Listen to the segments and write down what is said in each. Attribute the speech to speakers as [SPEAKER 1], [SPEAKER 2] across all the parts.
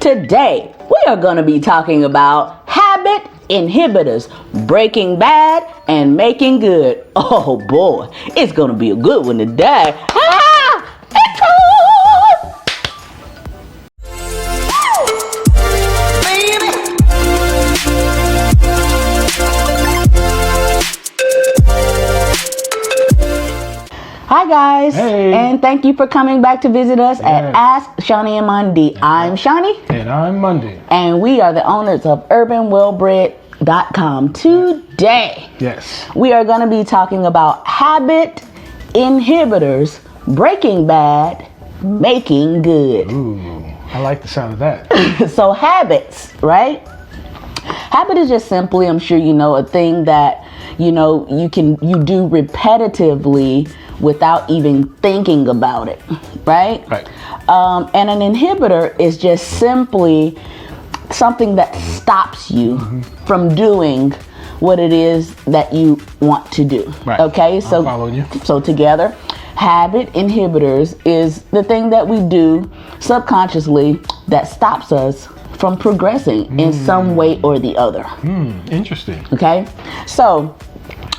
[SPEAKER 1] Today, we are going to be talking about habit inhibitors, breaking bad and making good. Oh boy, it's going to be a good one today. Hi guys,
[SPEAKER 2] hey.
[SPEAKER 1] And thank you for coming back to visit us at Ask Shauni and Mondi. I'm Shauni.
[SPEAKER 2] And I'm Mondi.
[SPEAKER 1] And we are the owners of urbanwellbred.com. Today, we are going to be talking about habit inhibitors, breaking bad, making good.
[SPEAKER 2] Ooh, I like the sound of that.
[SPEAKER 1] So habits, right? Habit is just simply, I'm sure you know, a thing that you do repetitively without even thinking about it, right?
[SPEAKER 2] Right.
[SPEAKER 1] And an inhibitor is just simply something that stops you from doing what it is that you want to do.
[SPEAKER 2] Right.
[SPEAKER 1] Okay,
[SPEAKER 2] I'm
[SPEAKER 1] so
[SPEAKER 2] following you.
[SPEAKER 1] So together, habit inhibitors is the thing that we do subconsciously that stops us from progressing in some way or the other.
[SPEAKER 2] Interesting.
[SPEAKER 1] Okay, so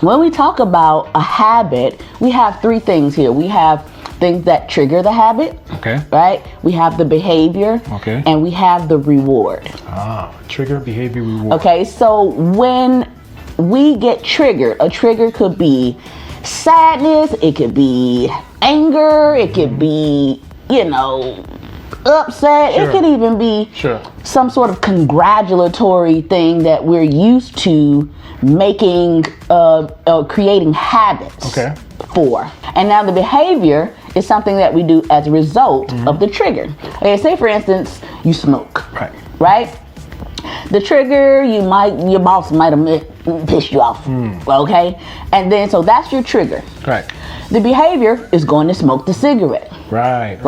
[SPEAKER 1] when we talk about a habit, we have three things here. We have things that trigger the habit. Okay. Right? We have the behavior.
[SPEAKER 2] Okay.
[SPEAKER 1] And we have the reward.
[SPEAKER 2] Trigger, behavior, reward.
[SPEAKER 1] Okay, so when we get triggered, a trigger could be sadness, it could be anger, it could be, upset.
[SPEAKER 2] Sure.
[SPEAKER 1] It could even be some sort of congratulatory thing that we're used to making, creating habits for. And now the behavior is something that we do as a result of the trigger. Okay, say for instance, you smoke. Right? The trigger, your boss might have pissed you off. Okay? And then, so that's your trigger.
[SPEAKER 2] Right.
[SPEAKER 1] The behavior is going to smoke the cigarette.
[SPEAKER 2] Right.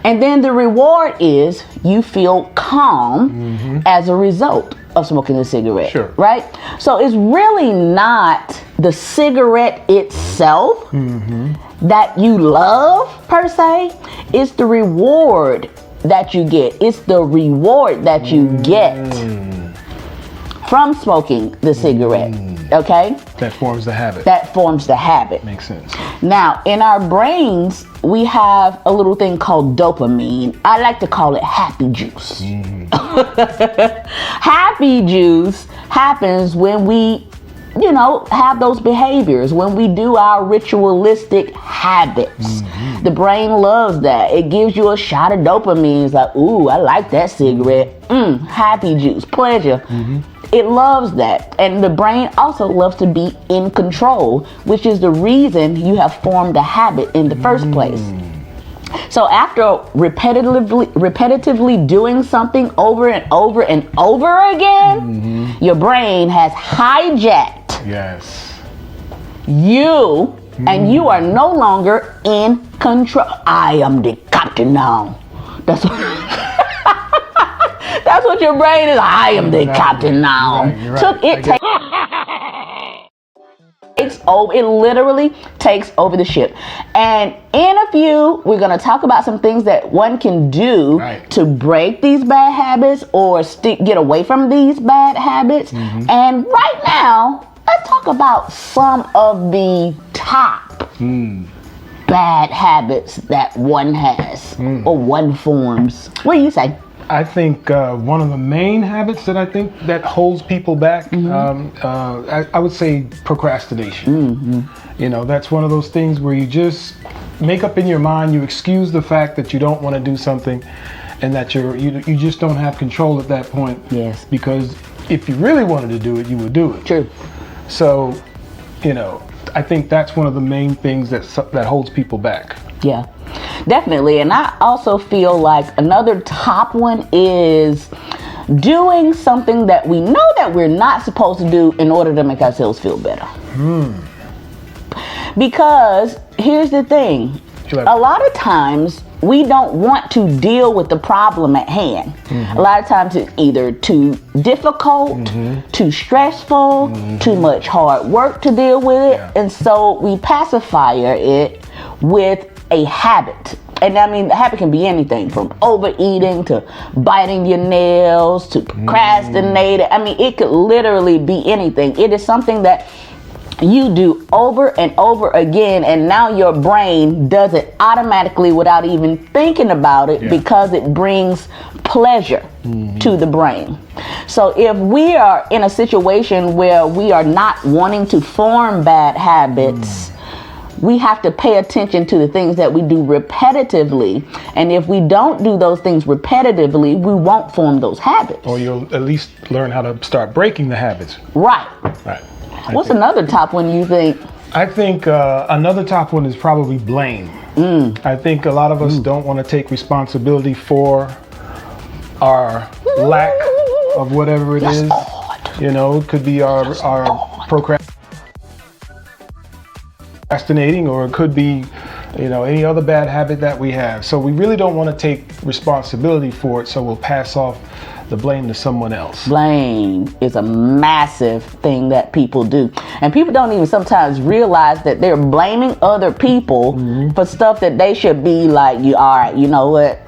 [SPEAKER 1] And then the reward is you feel calm as a result of smoking the cigarette.
[SPEAKER 2] Sure.
[SPEAKER 1] Right? So it's really not the cigarette itself that you love per se. It's the reward that you get. It's the reward that you get from smoking the cigarette. Okay?
[SPEAKER 2] That forms the habit.
[SPEAKER 1] That forms the habit.
[SPEAKER 2] Makes sense.
[SPEAKER 1] Now, in our brains, we have a little thing called dopamine. I like to call it happy juice. Happy juice happens when we, have those behaviors, when we do our ritualistic habits. The brain loves that. It gives you a shot of dopamine. It's like, ooh, I like that cigarette. Happy juice, pleasure. It loves that. And the brain also loves to be in control, which is the reason you have formed a habit in the first place. So after repetitively doing something over and over and over again, your brain has hijacked you, and you are no longer in control. I am the captain now. That's what your brain is. I am the captain now. It literally takes over the ship. And in a few, we're going to talk about some things that one can do to break these bad habits or get away from these bad habits. And right now, let's talk about some of the top bad habits that one has or one forms. What do you say?
[SPEAKER 2] I think one of the main habits that I think that holds people back, I would say procrastination. That's one of those things where you just make up in your mind, you excuse the fact that you don't want to do something and that you just don't have control at that point.
[SPEAKER 1] Yes.
[SPEAKER 2] Because if you really wanted to do it, you would do it.
[SPEAKER 1] True.
[SPEAKER 2] So, I think that's one of the main things that holds people back.
[SPEAKER 1] Yeah, definitely. And I also feel like another top one is doing something that we know that we're not supposed to do in order to make ourselves feel better. Because here's the thing. A lot of times we don't want to deal with the problem at hand. A lot of times it's either too difficult, too stressful, too much hard work to deal with it. And so we pacify it with a habit. And I mean, the habit can be anything from overeating to biting your nails to procrastinating. I mean, it could literally be anything. It is something that you do over and over again, and now your brain does it automatically without even thinking about it, because it brings pleasure to the brain. So if we are in a situation where we are not wanting to form bad habits, we have to pay attention to the things that we do repetitively. And if we don't do those things repetitively, we won't form those habits.
[SPEAKER 2] Or you'll at least learn how to start breaking the habits.
[SPEAKER 1] Right. What's another top one you think?
[SPEAKER 2] I think another top one is probably blame. I think a lot of us don't want to take responsibility for our lack of whatever it is. You know, it could be our procrastinating, or it could be, you know, any other bad habit that we have. So we really don't want to take responsibility for it, so we'll pass off the blame to someone else.
[SPEAKER 1] Blame is a massive thing that people do. And people don't even sometimes realize that they're blaming other people for stuff that they should be like, all right, you know what?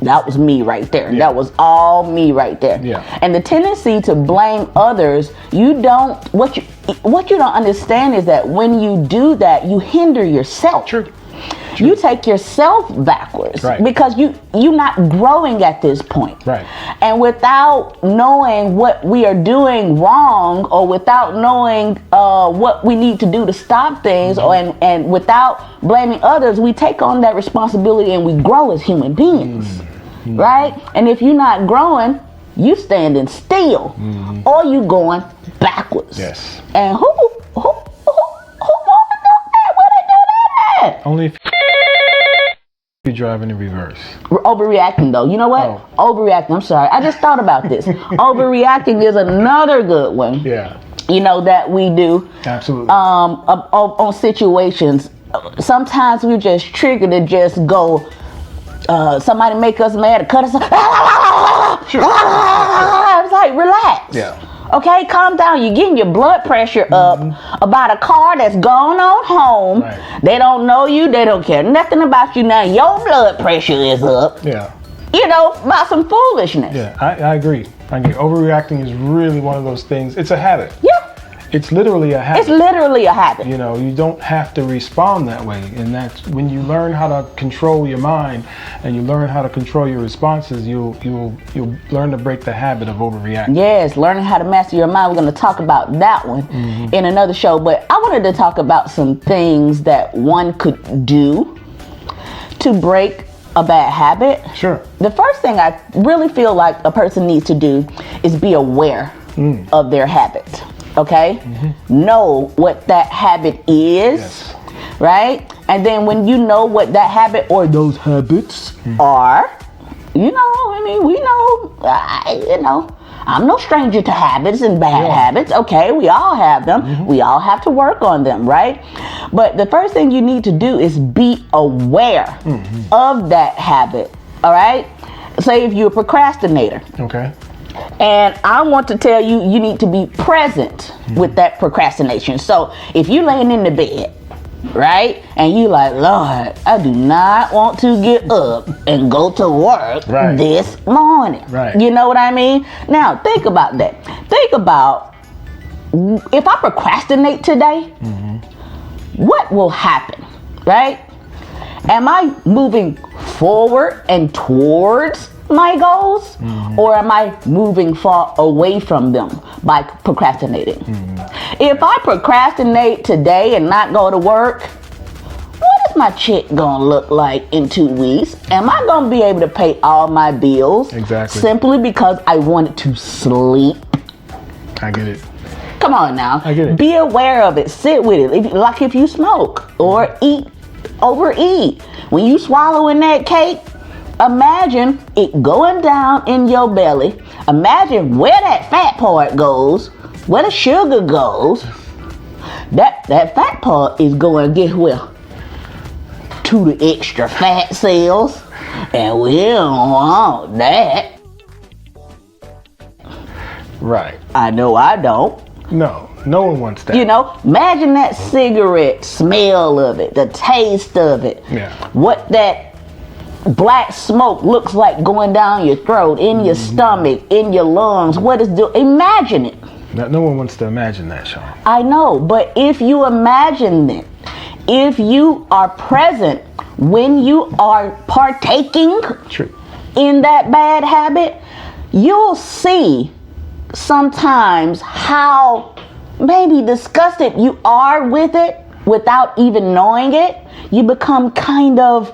[SPEAKER 1] That was me right there. That was all me right there. And the tendency to blame others, what you don't understand is that when you do that, you hinder yourself. You take yourself backwards, because you're not growing at this point. And without knowing what we are doing wrong, or without knowing what we need to do to stop things, and without blaming others, we take on that responsibility and we grow as human beings, right? And if you're not growing, you standing still, or you going backwards. And who want to do that? Where they do that at?
[SPEAKER 2] Only if you're driving in reverse.
[SPEAKER 1] We're overreacting though. You know what? Overreacting. I'm sorry. I just thought about this. Overreacting is another good one. You know, that we do.
[SPEAKER 2] Absolutely.
[SPEAKER 1] On situations. Sometimes we just trigger to just go, somebody make us mad, cut us off. It's like, relax. Okay, calm down. You're getting your blood pressure up about a car that's going on home. They don't know you. They don't care nothing about you. Now your blood pressure is up. You know, about some foolishness.
[SPEAKER 2] I agree. Overreacting is really one of those things. It's a habit. It's literally a habit.
[SPEAKER 1] It's literally a habit.
[SPEAKER 2] You know, you don't have to respond that way. And that's when you learn how to control your mind and you learn how to control your responses, you'll learn to break the habit of overreacting.
[SPEAKER 1] Yes, learning how to master your mind. We're going to talk about that one in another show. But I wanted to talk about some things that one could do to break a bad habit. The first thing I really feel like a person needs to do is be aware of their habit. Okay? Know what that habit is, right? And then when you know what that habit or those habits are, you know, I mean, we know, you know, I'm no stranger to habits and bad habits. Okay, we all have them. We all have to work on them, right? But the first thing you need to do is be aware of that habit, all right? Say if you're a procrastinator. And I want to tell you, you need to be present with that procrastination. So if you're laying in the bed, right, and you like, Lord, I do not want to get up and go to work this morning. You know what I mean? Now, think about that. Think about, if I procrastinate today, what will happen, right? Am I moving forward and towards my goals, or am I moving far away from them by procrastinating? If I procrastinate today and not go to work, what is my check gonna look like in 2 weeks? Am I gonna be able to pay all my bills simply because I wanted to sleep?
[SPEAKER 2] I get it.
[SPEAKER 1] Come on now.
[SPEAKER 2] I get it.
[SPEAKER 1] Be aware of it. Sit with it. Like if you smoke or overeat. When you swallowing that cake, imagine it going down in your belly. Imagine where that fat part goes, where the sugar goes. That fat part is going to get where? To the extra fat cells. And we don't want that. I know I don't.
[SPEAKER 2] No one wants that.
[SPEAKER 1] You know, imagine that cigarette smell of it, the taste of it. What that black smoke looks like going down your throat, in your stomach, in your lungs. What is doing? Imagine it.
[SPEAKER 2] No one wants to imagine that, Shaun.
[SPEAKER 1] I know, but if you imagine it, if you are present when you are partaking in that bad habit, you'll see sometimes how maybe disgusted you are with it without even knowing it. You become kind of,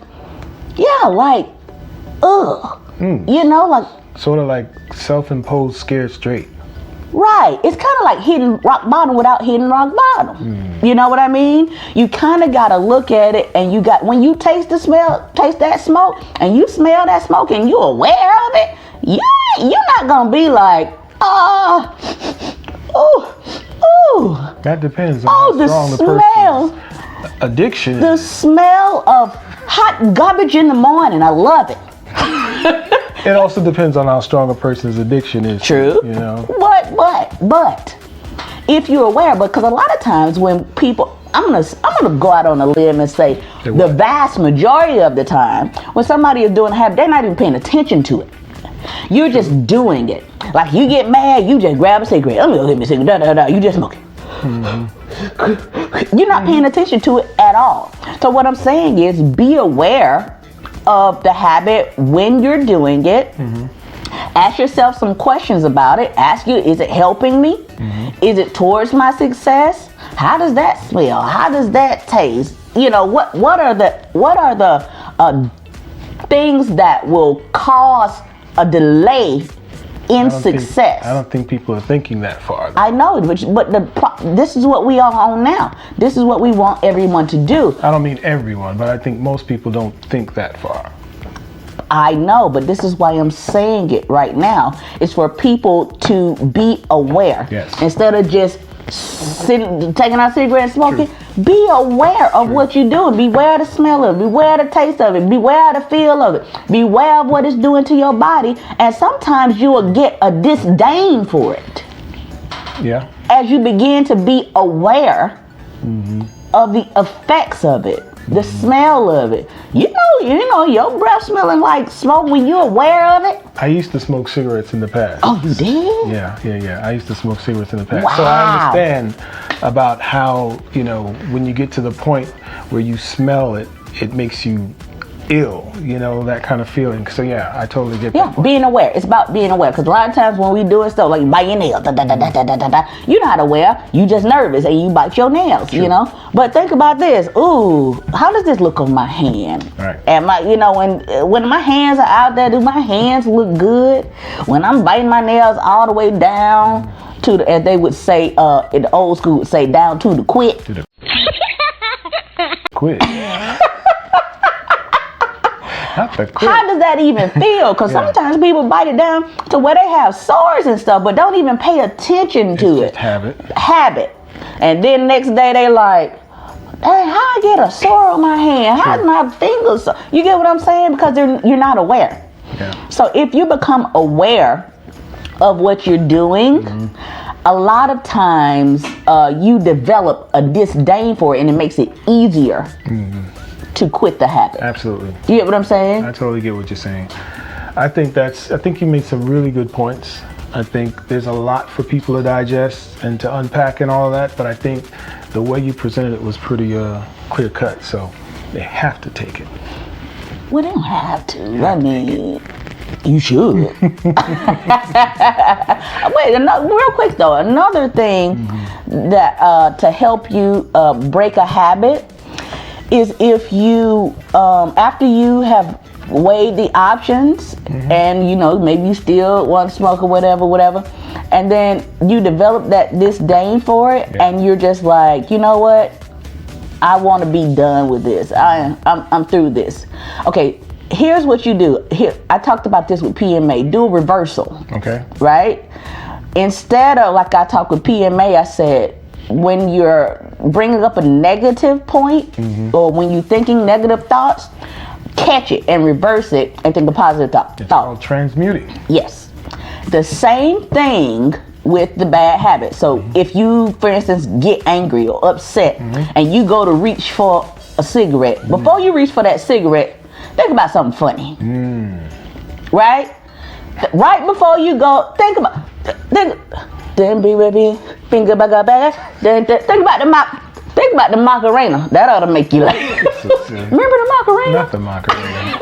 [SPEAKER 1] like, ugh. You know, like.
[SPEAKER 2] Sort of like self-imposed scared straight.
[SPEAKER 1] Right. It's kind of like hitting rock bottom without hitting rock bottom. You know what I mean? You kind of got to look at it, and when you taste that smoke, and you smell that smoke, and you're aware of it, you're not going to be like, ooh.
[SPEAKER 2] That depends on how strong the person's addiction is.
[SPEAKER 1] The smell of hot garbage in the morning. I love it.
[SPEAKER 2] It also depends on how strong a person's addiction is.
[SPEAKER 1] True.
[SPEAKER 2] You know.
[SPEAKER 1] But if you're aware, because a lot of times when people, I'm gonna go out on a limb and say the vast majority of the time when somebody is doing a habit, they're not even paying attention to it. You're just doing it. Like you get mad, you just grab a cigarette. Let me go hit me a cigarette. You just smoking. You're not paying attention to it at all. So what I'm saying is, be aware of the habit when you're doing it. Ask yourself some questions about it. Ask you, is it helping me? Is it towards my success? How does that smell? How does that taste? You know, what are the things that will cause a delay in success?
[SPEAKER 2] I don't think people are thinking that far.
[SPEAKER 1] I know, but this is what we are on now. This is what we want everyone to do.
[SPEAKER 2] I don't mean everyone, but I think most people don't think that far.
[SPEAKER 1] I know, but this is why I'm saying it right now. It's for people to be aware.
[SPEAKER 2] Yes.
[SPEAKER 1] Instead of just taking out cigarette and smoking, be aware of what you're doing. Beware of the smell of it. Beware of the taste of it. Beware of the feel of it. Beware of what it's doing to your body. And sometimes you will get a disdain for it.
[SPEAKER 2] Yeah.
[SPEAKER 1] As you begin to be aware of the effects of it, the smell of it. You know, your breath smelling like smoke when you're aware of it.
[SPEAKER 2] I used to smoke cigarettes in the past.
[SPEAKER 1] Oh, you did?
[SPEAKER 2] Yeah. I used to smoke cigarettes in the past.
[SPEAKER 1] Wow.
[SPEAKER 2] So I understand about how, when you get to the point where you smell it, it makes you ill, that kind of feeling. So yeah, I totally get that.
[SPEAKER 1] Yeah, being aware. It's about being aware. Because a lot of times when we do stuff like bite your nails, you're not aware. You just nervous and you bite your nails, But think about this. Ooh, how does this look on my hand?
[SPEAKER 2] Right.
[SPEAKER 1] And when my hands are out there, do my hands look good? When I'm biting my nails all the way down to as they would say, in the old school would say, down to the quit.
[SPEAKER 2] Quit.
[SPEAKER 1] How does that even feel? Because sometimes people bite it down to where they have sores and stuff, but don't even pay attention to it. Habit. And then next day they like, hey, how I get a sore on my hand? How's my fingers? You get what I'm saying? Because you're not aware.
[SPEAKER 2] Yeah.
[SPEAKER 1] So if you become aware of what you're doing, a lot of times you develop a disdain for it, and it makes it easier to quit the habit.
[SPEAKER 2] Absolutely.
[SPEAKER 1] Do you get what I'm saying?
[SPEAKER 2] I totally get what you're saying. I think you made some really good points. I think there's a lot for people to digest and to unpack and all of that, but I think the way you presented it was pretty clear cut, so they have to take it.
[SPEAKER 1] Well, they don't have to. I mean, you should. Wait, real quick though, another thing that to help you break a habit is if you, after you have weighed the options and maybe you still want to smoke or whatever, and then you develop that disdain for it, and you're just like, you know what, I want to be done with this. I'm through this. Okay, here's what you do. Here, I talked about this with PMA. Do a reversal.
[SPEAKER 2] Okay.
[SPEAKER 1] Right? Instead of, like I talked with PMA, I said, when you're bringing up a negative point or when you're thinking negative thoughts, catch it and reverse it and think a positive thought.
[SPEAKER 2] It's called transmuting.
[SPEAKER 1] Yes. The same thing with the bad habit. So if you, for instance, get angry or upset and you go to reach for a cigarette, before you reach for that cigarette, think about something funny. Right? Right before you go, think about then be with me, finger back up back. Then think about the Macarena. That ought to make you laugh. Remember the Macarena?
[SPEAKER 2] Not the Macarena.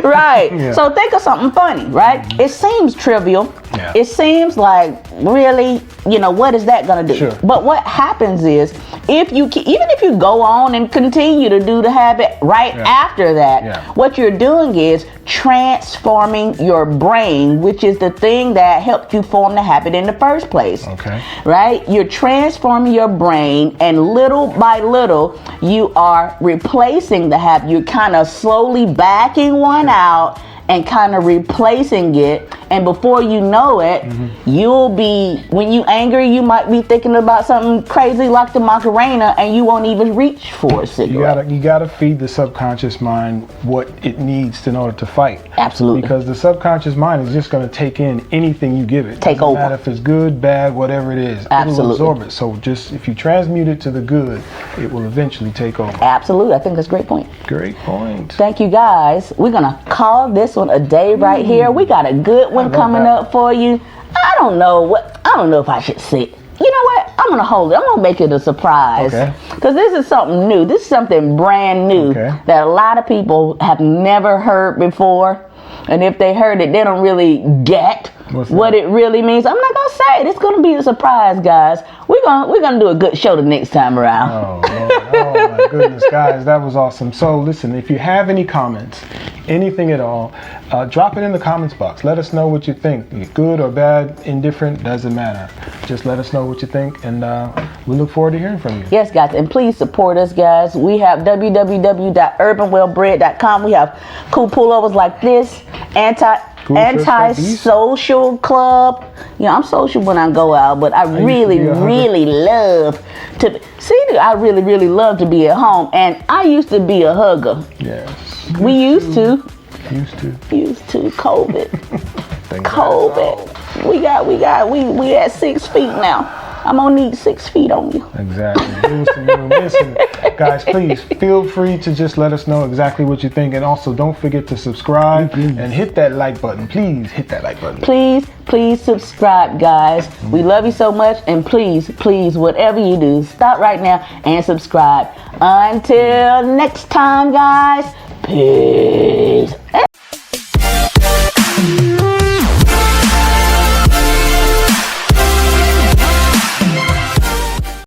[SPEAKER 1] Right.
[SPEAKER 2] Yeah.
[SPEAKER 1] So think of something funny, right? It seems trivial.
[SPEAKER 2] Yeah.
[SPEAKER 1] It seems like, really, what is that gonna do?
[SPEAKER 2] Sure.
[SPEAKER 1] But what happens is, even if you go on and continue to do the habit right after that, what you're doing is transforming your brain, which is the thing that helped you form the habit in the first place.
[SPEAKER 2] Okay.
[SPEAKER 1] Right? You're transforming your brain, and little by little, you are replacing the habit. You're kind of slowly backing one out and kind of replacing it, and before you know it, you'll be, when you angry, you might be thinking about something crazy like the Macarena, and you won't even reach for a cigarette.
[SPEAKER 2] You gotta feed the subconscious mind what it needs in order to fight.
[SPEAKER 1] Absolutely.
[SPEAKER 2] Because the subconscious mind is just gonna take in anything you give it.
[SPEAKER 1] Take over.
[SPEAKER 2] No matter if it's good, bad, whatever it is.
[SPEAKER 1] Absolutely.
[SPEAKER 2] It'll absorb it. So just, if you transmute it to the good, it will eventually take over.
[SPEAKER 1] Absolutely. I think that's a great point.
[SPEAKER 2] Great point.
[SPEAKER 1] Thank you, guys. We're gonna call this one a day right here. We got a good one coming up for you. I don't know if I should say it. You know what? I'm gonna hold it. I'm gonna make it a surprise.
[SPEAKER 2] Okay.
[SPEAKER 1] Because this is something new. This is something brand new that a lot of people have never heard before. And if they heard it, they don't really get what it really means. I'm not gonna say it. It's gonna be a surprise, guys. We're gonna do a good show the next time around.
[SPEAKER 2] Oh, Lord. Oh my goodness, guys, that was awesome. So listen, if you have any comments, anything at all, drop it in the comments box. Let us know what you think. Good or bad, indifferent, doesn't matter. Just let us know what you think, and we look forward to hearing from you.
[SPEAKER 1] Yes, guys, and please support us, guys. We have www.urbanwellbred.com. We have cool pullovers like this, anti-social club. I'm social when I go out, but I really love to be at home, and I used to be a hugger.
[SPEAKER 2] Yes.
[SPEAKER 1] We used to. COVID. We at 6 feet now. I'm gonna need 6 feet on you.
[SPEAKER 2] Exactly. Listen, guys, please feel free to just let us know exactly what you think, and also don't forget to subscribe and hit that like button. Please hit that like button.
[SPEAKER 1] Please subscribe, guys. We love you so much, and please, whatever you do, stop right now and subscribe. Until next time, guys. Peace.